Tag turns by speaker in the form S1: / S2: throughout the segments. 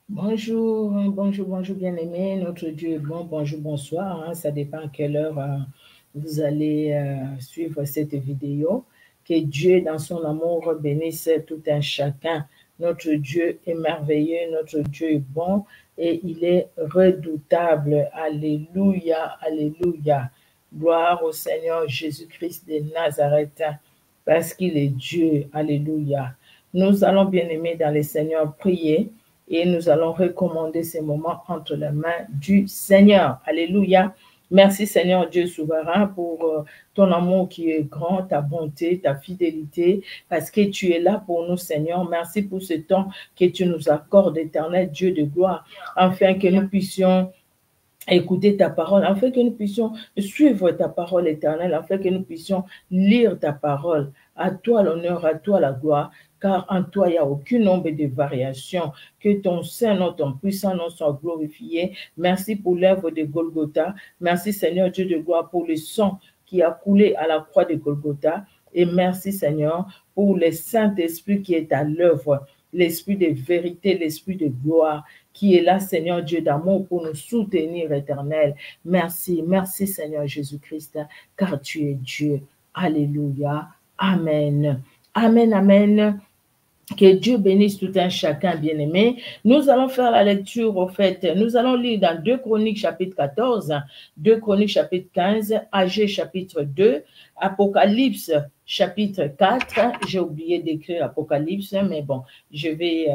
S1: Bonjour, bonjour bien-aimé. Notre Dieu est bon. Bonjour, bonsoir. Ça dépend à quelle heure vous allez suivre cette vidéo. Que Dieu, dans son amour, bénisse tout un chacun. Notre Dieu est merveilleux, notre Dieu est bon et il est redoutable. Alléluia, alléluia. Gloire au Seigneur Jésus-Christ de Nazareth, parce qu'il est Dieu. Alléluia. Nous allons, bien-aimés, dans le Seigneur, prier. Et nous allons recommander ces moments entre les mains du Seigneur. Alléluia. Merci Seigneur Dieu souverain pour ton amour qui est grand, ta bonté, ta fidélité, parce que tu es là pour nous Seigneur. Merci pour ce temps que tu nous accordes, éternel Dieu de gloire, afin que nous puissions écouter ta parole, afin que nous puissions suivre ta parole éternelle, afin que nous puissions lire ta parole. À toi l'honneur, à toi la gloire, car en toi il n'y a aucun nombre de variations. Que ton Saint-Nom, ton puissant nom soit glorifié. Merci pour l'œuvre de Golgotha. Merci Seigneur Dieu de gloire pour le sang qui a coulé à la croix de Golgotha. Et merci Seigneur pour le Saint-Esprit qui est à l'œuvre, l'Esprit de vérité, l'Esprit de gloire, qui est là, Seigneur Dieu d'amour, pour nous soutenir, éternel. Merci, merci Seigneur Jésus-Christ, car tu es Dieu. Alléluia. Amen. Amen, amen. Que Dieu bénisse tout un chacun, bien-aimé. Nous allons faire la lecture, au fait. Nous allons lire dans 2 Chroniques, chapitre 14, 2 Chroniques, chapitre 15, Agé, chapitre 2, Apocalypse, chapitre 4. J'ai oublié d'écrire Apocalypse, mais bon, je vais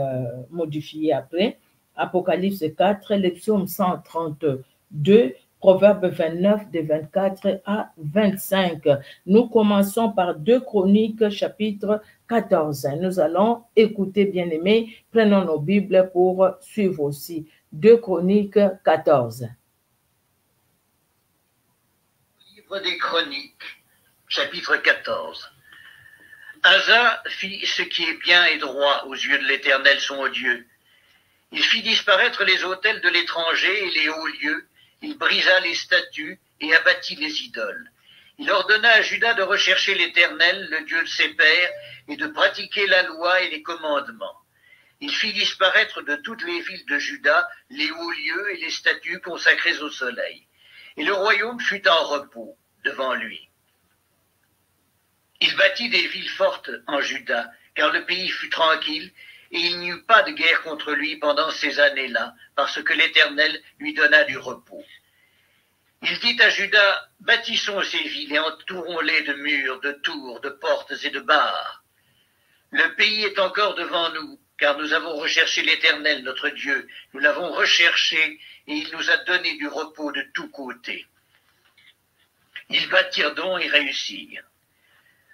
S1: modifier après. Apocalypse 4, le psaume 132, Proverbe 29, de 24 à 25. Nous commençons par 2 Chroniques, chapitre 14. Nous allons écouter, bien-aimés. Prenons nos Bibles pour suivre aussi. 2 Chroniques 14.
S2: Livre des Chroniques, chapitre 14. Asa fit ce qui est bien et droit aux yeux de l'Éternel son Dieu. Il fit disparaître les autels de l'étranger et les hauts lieux. Il brisa les statues et abattit les idoles. Il ordonna à Juda de rechercher l'Éternel, le Dieu de ses pères, et de pratiquer la loi et les commandements. Il fit disparaître de toutes les villes de Juda les hauts lieux et les statues consacrées au soleil. Et le royaume fut en repos devant lui. Il bâtit des villes fortes en Juda, car le pays fut tranquille, et il n'y eut pas de guerre contre lui pendant ces années-là, parce que l'Éternel lui donna du repos. Il dit à Juda, bâtissons ces villes et entourons-les de murs, de tours, de portes et de barres. Le pays est encore devant nous, car nous avons recherché l'Éternel, notre Dieu. Nous l'avons recherché, et il nous a donné du repos de tous côtés. Ils bâtirent donc et réussirent.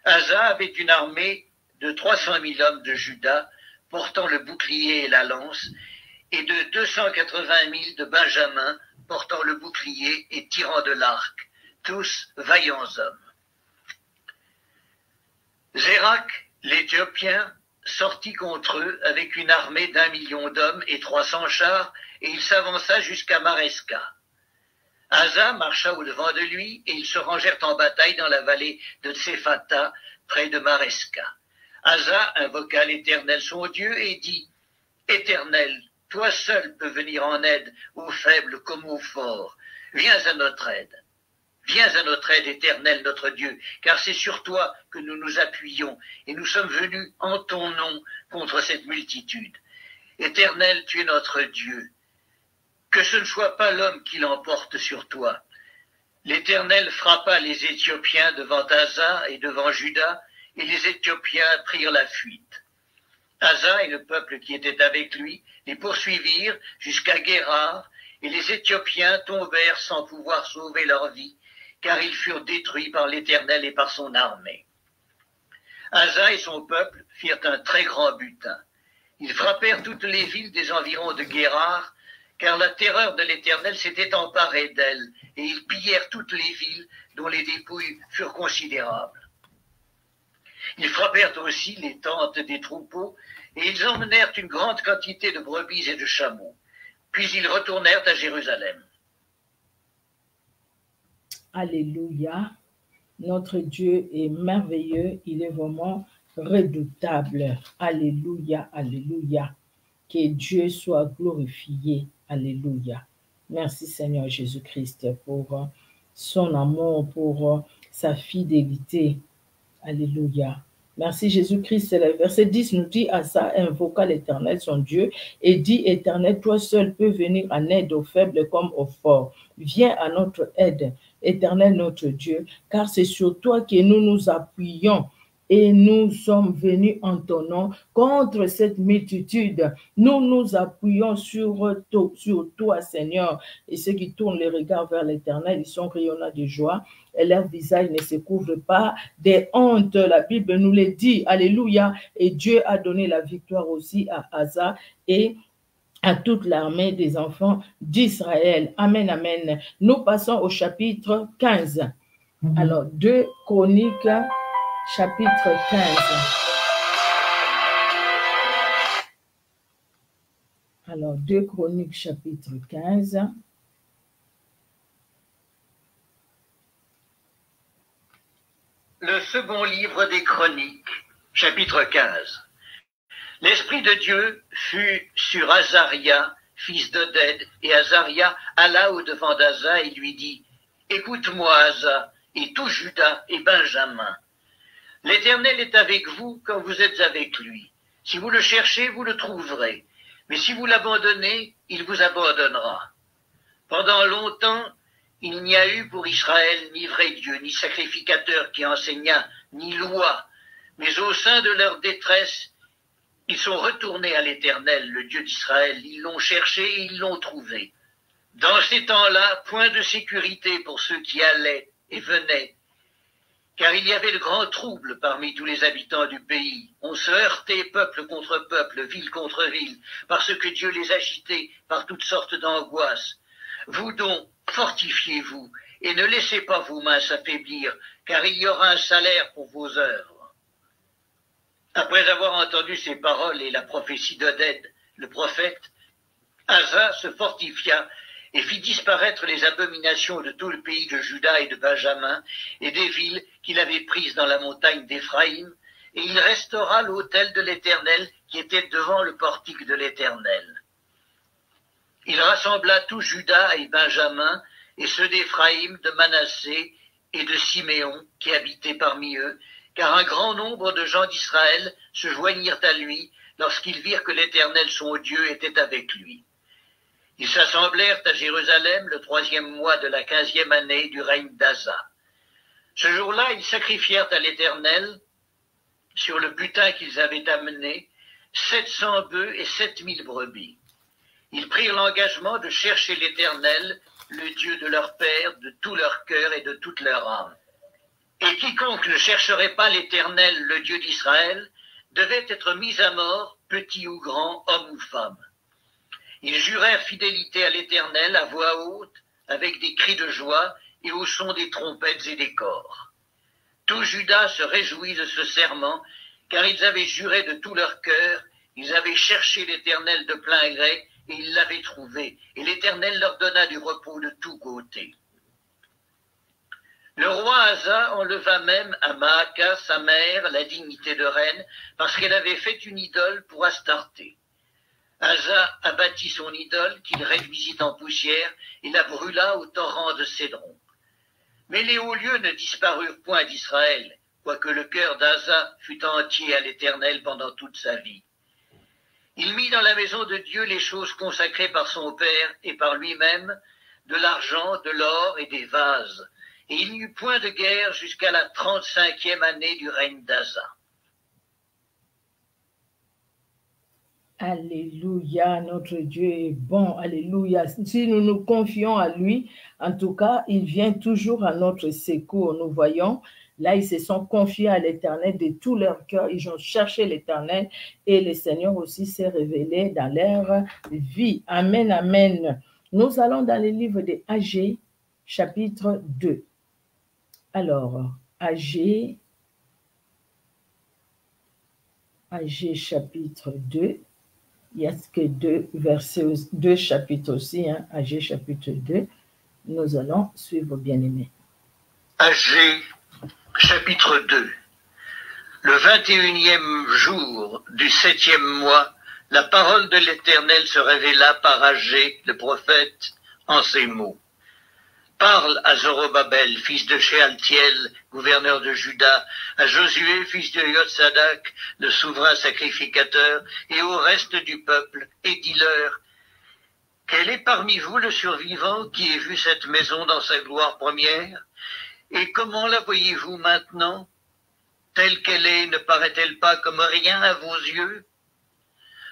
S2: Asa avait une armée de 300 000 hommes de Juda, portant le bouclier et la lance, et de 280 000 de Benjamin, portant le bouclier et tirant de l'arc, tous vaillants hommes. Zérak, l'Éthiopien, sortit contre eux avec une armée d'1 million d'hommes et 300 chars, et il s'avança jusqu'à Maresca. Asa marcha au-devant de lui, et ils se rangèrent en bataille dans la vallée de Tsephata, près de Maresca. Asa invoqua l'Éternel son Dieu et dit, « Éternel, toi seul peux venir en aide aux faibles comme aux forts. Viens à notre aide. Viens à notre aide, Éternel notre Dieu, car c'est sur toi que nous nous appuyons, et nous sommes venus en ton nom contre cette multitude. Éternel, tu es notre Dieu. Que ce ne soit pas l'homme qui l'emporte sur toi. » L'Éternel frappa les Éthiopiens devant Asa et devant Juda, et les Éthiopiens prirent la fuite. Asa et le peuple qui était avec lui les poursuivirent jusqu'à Guérar, et les Éthiopiens tombèrent sans pouvoir sauver leur vie, car ils furent détruits par l'Éternel et par son armée. Asa et son peuple firent un très grand butin. Ils frappèrent toutes les villes des environs de Guérar, car la terreur de l'Éternel s'était emparée d'elles, et ils pillèrent toutes les villes dont les dépouilles furent considérables. Ils frappèrent aussi les tentes des troupeaux, et ils emmenèrent une grande quantité de brebis et de chameaux. Puis ils retournèrent à Jérusalem.
S1: Alléluia. Notre Dieu est merveilleux, il est vraiment redoutable. Alléluia, alléluia. Que Dieu soit glorifié. Alléluia. Merci Seigneur Jésus-Christ pour son amour, pour sa fidélité. Alléluia. Merci Jésus-Christ. Le verset 10 nous dit, Asa invoqua l'Éternel son Dieu et dit, Éternel, toi seul peux venir en aide aux faibles comme aux forts. Viens à notre aide, Éternel notre Dieu, car c'est sur toi que nous nous appuyons. Et nous sommes venus en ton nom contre cette multitude. Nous nous appuyons sur toi, Seigneur. Et ceux qui tournent les regards vers l'Éternel, ils sont rayonnants de joie et leur visage ne se couvre pas des hontes. La Bible nous le dit. Alléluia. Et Dieu a donné la victoire aussi à Asa et à toute l'armée des enfants d'Israël. Amen, amen. Nous passons au chapitre 15. Alors, 2 Chroniques, chapitre 15. Alors, 2 Chroniques, chapitre 15.
S2: Le second livre des Chroniques, chapitre 15. L'Esprit de Dieu fut sur Azaria, fils d'Oded, et Azaria alla au-devant d'Asa et lui dit, « Écoute-moi, Asa, et tout Juda et Benjamin. L'Éternel est avec vous quand vous êtes avec lui. Si vous le cherchez, vous le trouverez. Mais si vous l'abandonnez, il vous abandonnera. Pendant longtemps, il n'y a eu pour Israël ni vrai Dieu, ni sacrificateur qui enseignât, ni loi. Mais au sein de leur détresse, ils sont retournés à l'Éternel, le Dieu d'Israël. Ils l'ont cherché et ils l'ont trouvé. Dans ces temps-là, point de sécurité pour ceux qui allaient et venaient, car il y avait de grands troubles parmi tous les habitants du pays. On se heurtait peuple contre peuple, ville contre ville, parce que Dieu les agitait par toutes sortes d'angoisses. Vous donc, fortifiez-vous, et ne laissez pas vos mains s'affaiblir, car il y aura un salaire pour vos œuvres. Après avoir entendu ces paroles et la prophétie d'Oded, le prophète, Asa se fortifia et fit disparaître les abominations de tout le pays de Juda et de Benjamin et des villes qu'il avait prises dans la montagne d'Éphraïm, et il restaura l'autel de l'Éternel qui était devant le portique de l'Éternel. Il rassembla tout Juda et Benjamin et ceux d'Éphraïm, de Manassé et de Siméon qui habitaient parmi eux, car un grand nombre de gens d'Israël se joignirent à lui lorsqu'ils virent que l'Éternel son Dieu était avec lui. Ils s'assemblèrent à Jérusalem le 3e mois de la 15e année du règne d'Asa. Ce jour-là, ils sacrifièrent à l'Éternel, sur le butin qu'ils avaient amené, 700 bœufs et 7000 brebis. Ils prirent l'engagement de chercher l'Éternel, le Dieu de leur père, de tout leur cœur et de toute leur âme. Et quiconque ne chercherait pas l'Éternel, le Dieu d'Israël, devait être mis à mort, petit ou grand, homme ou femme. Ils jurèrent fidélité à l'Éternel à voix haute, avec des cris de joie et au son des trompettes et des cors. Tout Juda se réjouit de ce serment, car ils avaient juré de tout leur cœur, ils avaient cherché l'Éternel de plein gré, et ils l'avaient trouvé, et l'Éternel leur donna du repos de tous côtés. Le roi Asa enleva même à Maaka, sa mère, la dignité de reine, parce qu'elle avait fait une idole pour Astarté. Asa abattit son idole, qu'il réduisit en poussière, et la brûla au torrent de Cédron. Mais les hauts lieux ne disparurent point d'Israël, quoique le cœur d'Asa fût entier à l'Éternel pendant toute sa vie. Il mit dans la maison de Dieu les choses consacrées par son père et par lui-même, de l'argent, de l'or et des vases, et il n'y eut point de guerre jusqu'à la 35e année du règne d'Asa.
S1: Alléluia, notre Dieu est bon, alléluia. Si nous nous confions à lui, en tout cas, il vient toujours à notre secours. Nous voyons, là, ils se sont confiés à l'Éternel de tout leur cœur. Ils ont cherché l'Éternel et le Seigneur aussi s'est révélé dans leur vie. Amen, amen. Nous allons dans le livre de Agé, chapitre 2. Alors, Agé, chapitre 2. Il n'y a que deux chapitres aussi, hein, Agé chapitre 2. Nous allons suivre, bien-aimés.
S2: Agé chapitre 2. Le 21e jour du 7e mois, La parole de l'Éternel se révéla par Agé, le prophète, en ces mots. Parle à Zorobabel, fils de Shealtiel, gouverneur de Juda, à Josué, fils de Yotsadak, le souverain sacrificateur, et au reste du peuple, et dis-leur, quel est parmi vous le survivant qui ait vu cette maison dans sa gloire première? Et comment la voyez-vous maintenant? Telle qu'elle est, ne paraît-elle pas comme rien à vos yeux?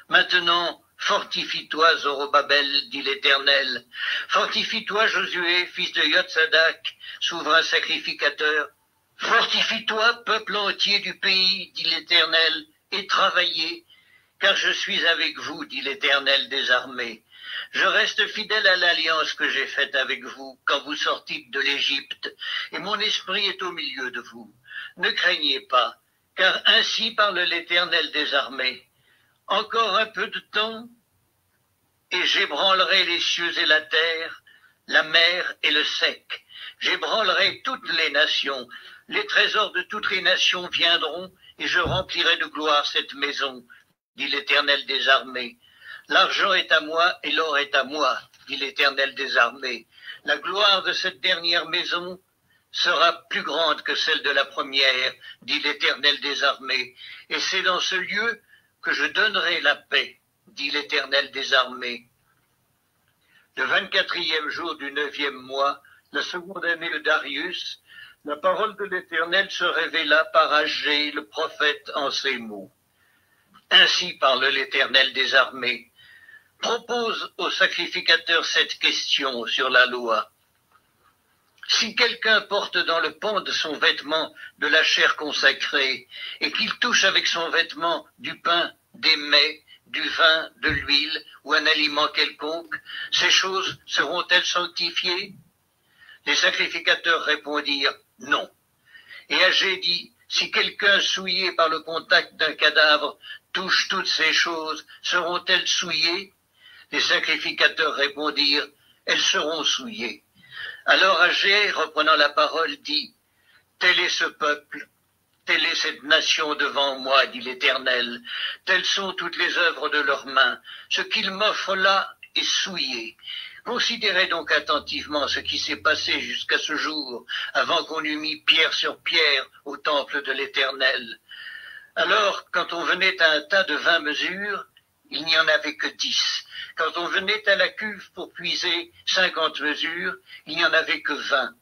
S2: Maintenant, fortifie-toi, Zorobabel, dit l'Éternel. Fortifie-toi, Josué, fils de Yotsadak, souverain sacrificateur. Fortifie-toi, peuple entier du pays, dit l'Éternel, et travaillez, car je suis avec vous, dit l'Éternel des armées. Je reste fidèle à l'alliance que j'ai faite avec vous quand vous sortîtes de l'Égypte, et mon esprit est au milieu de vous. Ne craignez pas, car ainsi parle l'Éternel des armées. Encore un peu de temps, et j'ébranlerai les cieux et la terre, la mer et le sec. J'ébranlerai toutes les nations. Les trésors de toutes les nations viendront, et je remplirai de gloire cette maison, dit l'Éternel des armées. L'argent est à moi et l'or est à moi, dit l'Éternel des armées. La gloire de cette dernière maison sera plus grande que celle de la première, dit l'Éternel des armées. Et c'est dans ce lieu que je donnerai la paix, dit l'Éternel des armées. Le 24e jour du 9e mois, la seconde année de Darius, la parole de l'Éternel se révéla par Agé, le prophète, en ces mots. Ainsi parle l'Éternel des armées. Propose au sacrificateur cette question sur la loi. Si quelqu'un porte dans le pan de son vêtement de la chair consacrée, et qu'il touche avec son vêtement du pain, des mets, du vin, de l'huile ou un aliment quelconque, ces choses seront-elles sanctifiées? Les sacrificateurs répondirent non. Et Agé dit, si quelqu'un souillé par le contact d'un cadavre touche toutes ces choses, seront-elles souillées? Les sacrificateurs répondirent, elles seront souillées. Alors Agé, reprenant la parole, dit, tel est ce peuple, telle est cette nation devant moi, dit l'Éternel, telles sont toutes les œuvres de leurs mains. Ce qu'ils m'offrent là est souillé. Considérez donc attentivement ce qui s'est passé jusqu'à ce jour, avant qu'on eût mis pierre sur pierre au temple de l'Éternel. Alors, quand on venait à un tas de 20 mesures, il n'y en avait que 10. Quand on venait à la cuve pour puiser 50 mesures, il n'y en avait que 20.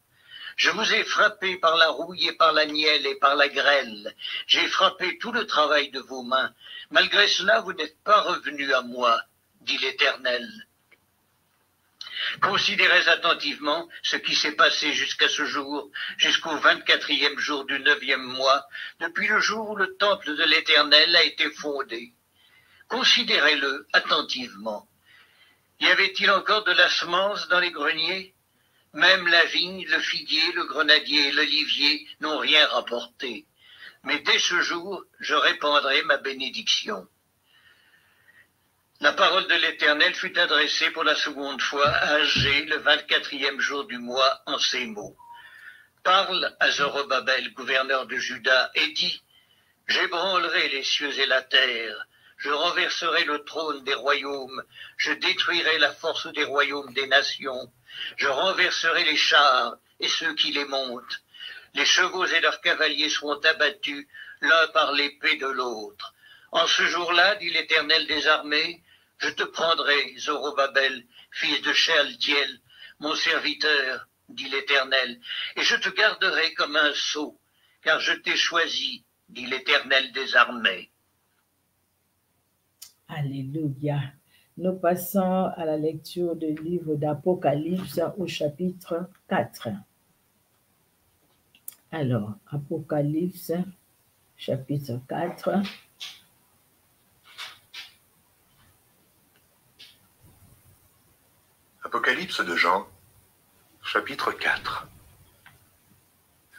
S2: Je vous ai frappé par la rouille et par la nielle et par la grêle. J'ai frappé tout le travail de vos mains. Malgré cela, vous n'êtes pas revenus à moi, dit l'Éternel. Considérez attentivement ce qui s'est passé jusqu'à ce jour, jusqu'au 24e jour du 9e mois, depuis le jour où le temple de l'Éternel a été fondé. Considérez-le attentivement. Y avait-il encore de la semence dans les greniers? Même la vigne, le figuier, le grenadier et l'olivier n'ont rien rapporté. Mais dès ce jour, je répandrai ma bénédiction. La parole de l'Éternel fut adressée pour la seconde fois à Agé, le 24e jour du mois, en ces mots. Parle à Zorobabel, gouverneur de Juda, et dis, j'ébranlerai les cieux et la terre, je renverserai le trône des royaumes, je détruirai la force des royaumes des nations, je renverserai les chars et ceux qui les montent. Les chevaux et leurs cavaliers seront abattus, l'un par l'épée de l'autre. En ce jour-là, dit l'Éternel des armées, je te prendrai, Zorobabel, fils de Shealtiel, mon serviteur, dit l'Éternel, et je te garderai comme un sceau, car je t'ai choisi, dit l'Éternel des armées.
S1: Alléluia. Nous passons à la lecture du livre d'Apocalypse au chapitre 4. Alors, Apocalypse, chapitre 4.
S3: Apocalypse de Jean, chapitre 4.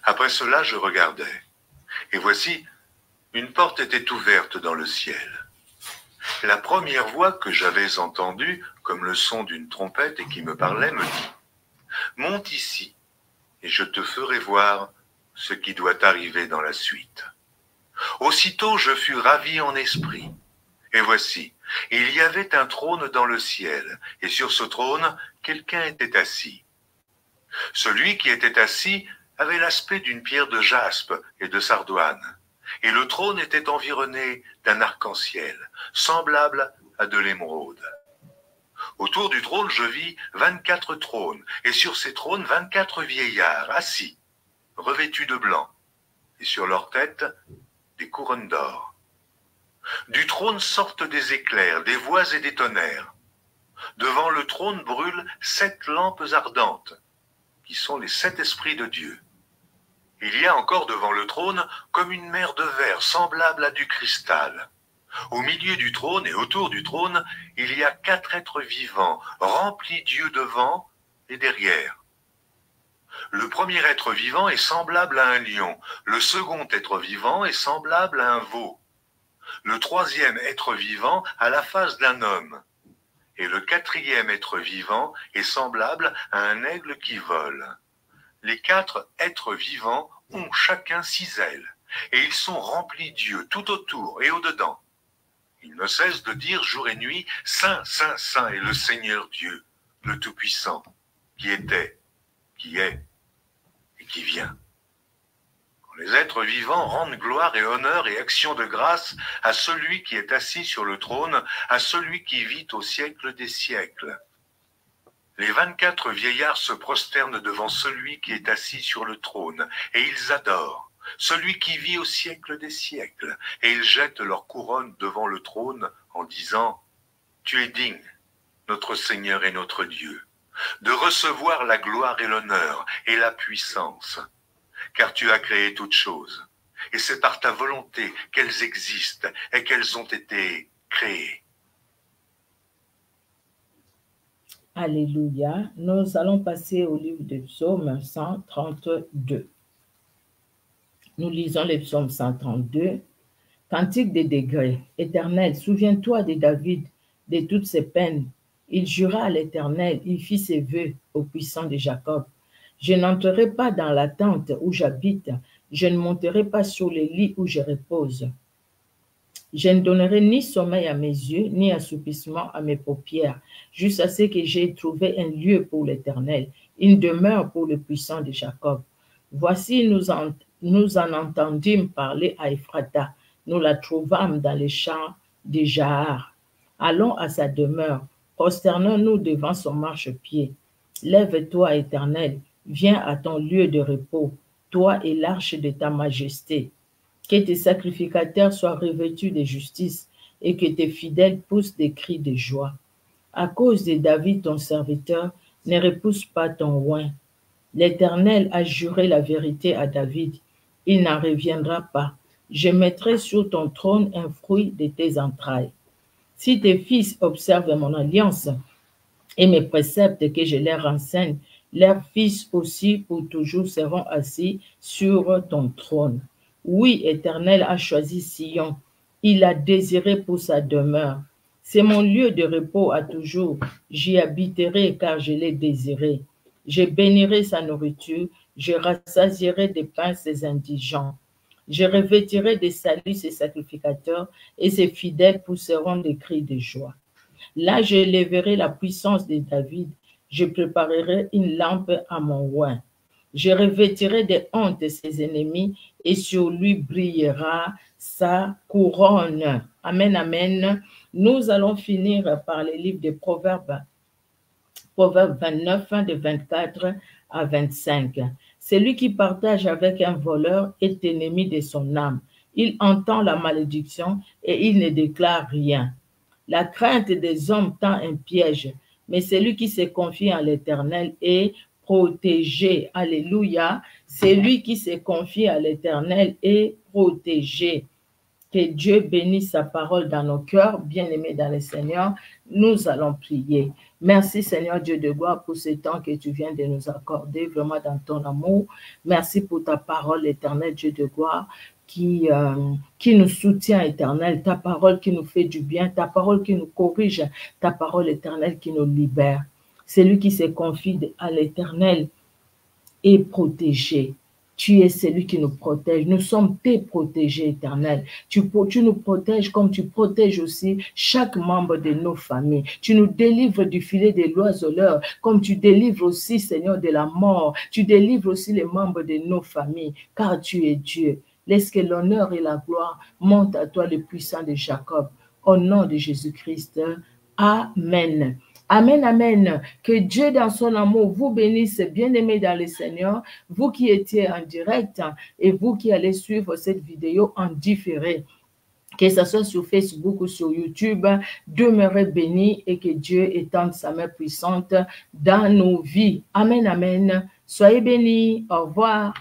S3: Après cela, je regardais, et voici, une porte était ouverte dans le ciel. La première voix que j'avais entendue, comme le son d'une trompette et qui me parlait, me dit « Monte ici, et je te ferai voir ce qui doit arriver dans la suite. » Aussitôt je fus ravi en esprit, et voici, Il y avait un trône dans le ciel, et sur ce trône, quelqu'un était assis. Celui qui était assis avait l'aspect d'une pierre de jaspe et de sardoine, et le trône était environné d'un arc-en-ciel, semblable à de l'émeraude. Autour du trône, je vis 24 trônes, et sur ces trônes, 24 vieillards assis, revêtus de blanc, et sur leurs têtes, des couronnes d'or. Du trône sortent des éclairs, des voix et des tonnerres. Devant le trône brûlent 7 lampes ardentes, qui sont les 7 esprits de Dieu. Il y a encore devant le trône comme une mer de verre semblable à du cristal. Au milieu du trône et autour du trône, il y a 4 êtres vivants, remplis d'yeux devant et derrière. Le premier être vivant est semblable à un lion, le second être vivant est semblable à un veau, le troisième être vivant a la face d'un homme, et le quatrième être vivant est semblable à un aigle qui vole. Les 4 êtres vivants ont chacun 6 ailes, et ils sont remplis d'yeux tout autour et au-dedans. Ils ne cessent de dire jour et nuit, « Saint, Saint, Saint est le Seigneur Dieu, le Tout-Puissant, qui était, qui est et qui vient. » Les êtres vivants rendent gloire et honneur et action de grâce à celui qui est assis sur le trône, à celui qui vit au siècle des siècles. Les 24 vieillards se prosternent devant celui qui est assis sur le trône, et ils adorent celui qui vit au siècle des siècles, et ils jettent leur couronne devant le trône en disant « Tu es digne, notre Seigneur et notre Dieu, de recevoir la gloire et l'honneur et la puissance, car tu as créé toutes choses, et c'est par ta volonté qu'elles existent et qu'elles ont été créées. »
S1: Alléluia. Nous allons passer au livre de Psaume 132. Nous lisons le psaume 132. Cantique des degrés. Éternel, souviens-toi de David, de toutes ses peines. Il jura à l'Éternel, il fit ses vœux au puissant de Jacob. Je n'entrerai pas dans la tente où j'habite, je ne monterai pas sur le lit où je repose. Je ne donnerai ni sommeil à mes yeux, ni assoupissement à mes paupières, jusqu'à ce que j'aie trouvé un lieu pour l'Éternel, une demeure pour le puissant de Jacob. Voici, nous en entendîmes parler à Ephrata, nous la trouvâmes dans les champs de Jahar. Allons à sa demeure, prosternons-nous devant son marchepied. Lève-toi, Éternel, viens à ton lieu de repos, toi et l'arche de ta majesté. Que tes sacrificateurs soient revêtus de justice et que tes fidèles poussent des cris de joie. À cause de David, ton serviteur, ne repousse pas ton oint. L'Éternel a juré la vérité à David. Il n'en reviendra pas. Je mettrai sur ton trône un fruit de tes entrailles. Si tes fils observent mon alliance et mes préceptes que je leur enseigne, leurs fils aussi pour toujours seront assis sur ton trône. Oui, Éternel a choisi Sion. Il l'a désiré pour sa demeure. C'est mon lieu de repos à toujours. J'y habiterai car je l'ai désiré. Je bénirai sa nourriture. Je rassasierai des pains ses indigents. Je revêtirai de salut ses sacrificateurs et ses fidèles pousseront des cris de joie. Là, je lèverai la puissance de David. Je préparerai une lampe à mon oint. Je revêtirai de honte ses ennemis et sur lui brillera sa couronne. Amen, amen. Nous allons finir par les livres de Proverbes. Proverbe 29, de 24 à 25. Celui qui partage avec un voleur est ennemi de son âme. Il entend la malédiction et il ne déclare rien. La crainte des hommes tend un piège, mais celui qui se confie en l'Éternel est protégé. Alléluia. Celui qui se confie à l'Éternel est protégé. Que Dieu bénisse sa parole dans nos cœurs, bien-aimés dans le Seigneur. Nous allons prier. Merci Seigneur Dieu de gloire pour ce temps que tu viens de nous accorder, vraiment dans ton amour. Merci pour ta parole éternelle, Dieu de gloire, qui nous soutient, éternel. Ta parole qui nous fait du bien, ta parole qui nous corrige, ta parole éternelle qui nous libère. Celui qui se confie à l'Éternel est protégé. Tu es celui qui nous protège. Nous sommes tes protégés éternels. Tu nous protèges comme tu protèges aussi chaque membre de nos familles. Tu nous délivres du filet des l'oiseleur, comme tu délivres aussi, Seigneur, de la mort. Tu délivres aussi les membres de nos familles, car tu es Dieu. Laisse que l'honneur et la gloire montent à toi, le puissant de Jacob. Au nom de Jésus-Christ. Amen. Amen, amen. Que Dieu dans son amour vous bénisse, bien-aimés dans le Seigneur, vous qui étiez en direct et vous qui allez suivre cette vidéo en différé. Que ce soit sur Facebook ou sur YouTube, demeurez bénis et que Dieu étende sa main puissante dans nos vies. Amen, amen. Soyez bénis. Au revoir.